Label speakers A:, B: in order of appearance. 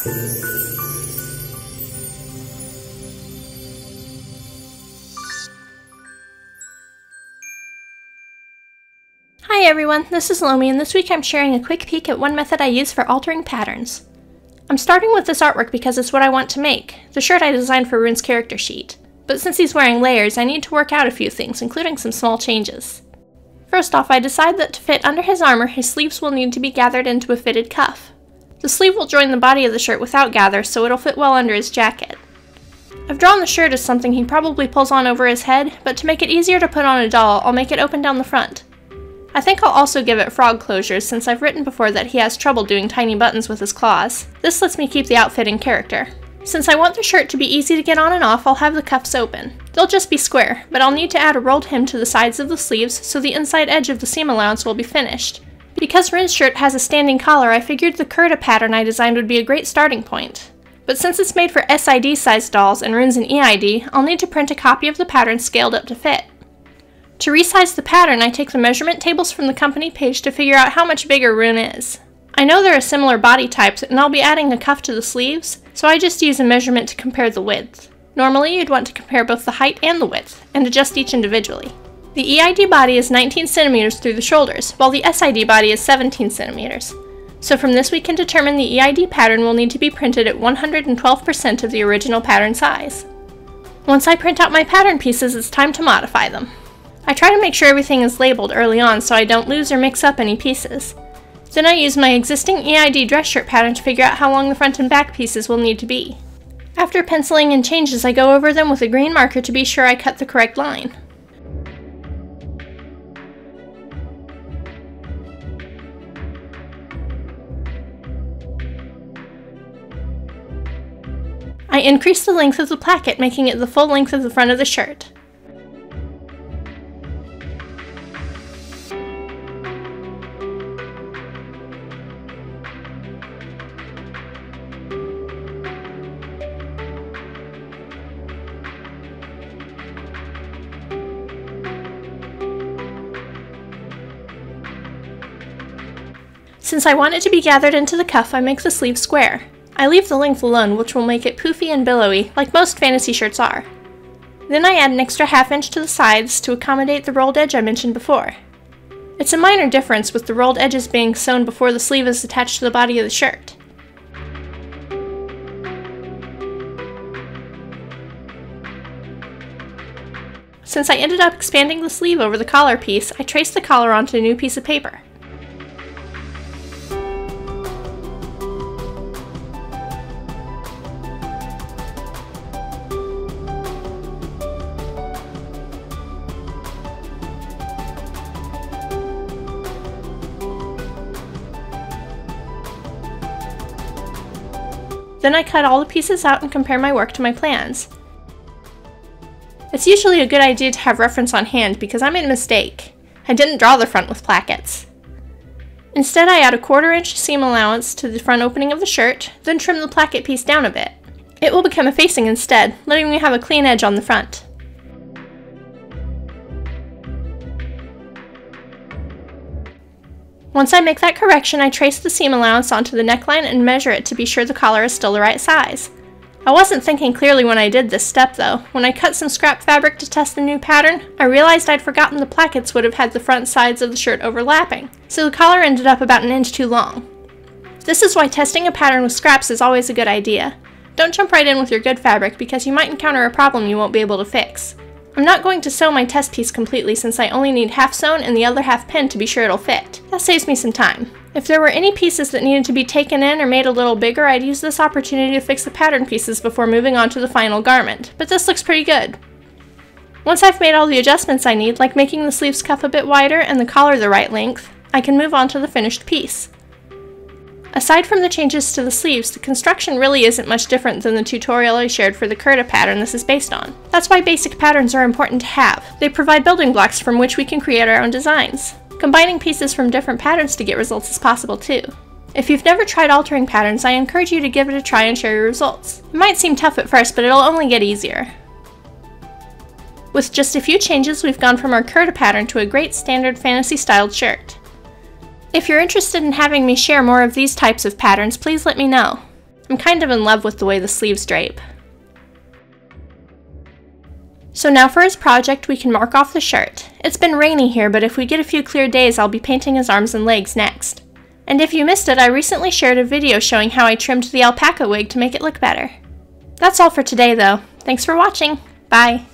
A: Hi everyone, this is Lomi, and this week I'm sharing a quick peek at one method I use for altering patterns. I'm starting with this artwork because it's what I want to make, the shirt I designed for Rune's character sheet. But since he's wearing layers, I need to work out a few things, including some small changes. First off, I decide that to fit under his armor, his sleeves will need to be gathered into a fitted cuff. The sleeve will join the body of the shirt without gather, so it'll fit well under his jacket. I've drawn the shirt as something he probably pulls on over his head, but to make it easier to put on a doll, I'll make it open down the front. I think I'll also give it frog closures, since I've written before that he has trouble doing tiny buttons with his claws. This lets me keep the outfit in character. Since I want the shirt to be easy to get on and off, I'll have the cuffs open. They'll just be square, but I'll need to add a rolled hem to the sides of the sleeves so the inside edge of the seam allowance will be finished. Because Rune's shirt has a standing collar, I figured the curta pattern I designed would be a great starting point. But since it's made for SID sized dolls and Rune's an EID, I'll need to print a copy of the pattern scaled up to fit. To resize the pattern, I take the measurement tables from the company page to figure out how much bigger Rune is. I know there are similar body types, and I'll be adding a cuff to the sleeves, so I just use a measurement to compare the width. Normally, you'd want to compare both the height and the width, and adjust each individually. The EID body is 19 cm through the shoulders, while the SID body is 17 cm. So from this we can determine the EID pattern will need to be printed at 112% of the original pattern size. Once I print out my pattern pieces, it's time to modify them. I try to make sure everything is labeled early on so I don't lose or mix up any pieces. Then I use my existing EID dress shirt pattern to figure out how long the front and back pieces will need to be. After penciling in changes, I go over them with a green marker to be sure I cut the correct line. I increase the length of the placket, making it the full length of the front of the shirt. Since I want it to be gathered into the cuff, I make the sleeve square. I leave the length alone, which will make it poofy and billowy, like most fantasy shirts are. Then I add an extra ½ inch to the sides to accommodate the rolled edge I mentioned before. It's a minor difference, with the rolled edges being sewn before the sleeve is attached to the body of the shirt. Since I ended up expanding the sleeve over the collar piece, I traced the collar onto a new piece of paper. Then I cut all the pieces out and compare my work to my plans. It's usually a good idea to have reference on hand because I made a mistake. I didn't draw the front with plackets. Instead, I add a 1/4 inch seam allowance to the front opening of the shirt, then trim the placket piece down a bit. It will become a facing instead, letting me have a clean edge on the front. Once I make that correction, I trace the seam allowance onto the neckline and measure it to be sure the collar is still the right size. I wasn't thinking clearly when I did this step though. When I cut some scrap fabric to test the new pattern, I realized I'd forgotten the plackets would have had the front sides of the shirt overlapping, so the collar ended up about 1 inch too long. This is why testing a pattern with scraps is always a good idea. Don't jump right in with your good fabric because you might encounter a problem you won't be able to fix. I'm not going to sew my test piece completely since I only need half sewn and the other half pinned to be sure it'll fit. That saves me some time. If there were any pieces that needed to be taken in or made a little bigger, I'd use this opportunity to fix the pattern pieces before moving on to the final garment, but this looks pretty good. Once I've made all the adjustments I need, like making the sleeves cuff a bit wider and the collar the right length, I can move on to the finished piece. Aside from the changes to the sleeves, the construction really isn't much different than the tutorial I shared for the curta pattern this is based on. That's why basic patterns are important to have. They provide building blocks from which we can create our own designs. Combining pieces from different patterns to get results is possible too. If you've never tried altering patterns, I encourage you to give it a try and share your results. It might seem tough at first, but it'll only get easier. With just a few changes, we've gone from our curta pattern to a great standard fantasy-styled shirt. If you're interested in having me share more of these types of patterns, please let me know. I'm kind of in love with the way the sleeves drape. So now for his project, we can mark off the shirt. It's been rainy here, but if we get a few clear days, I'll be painting his arms and legs next. And if you missed it, I recently shared a video showing how I trimmed the alpaca wig to make it look better. That's all for today though. Thanks for watching. Bye.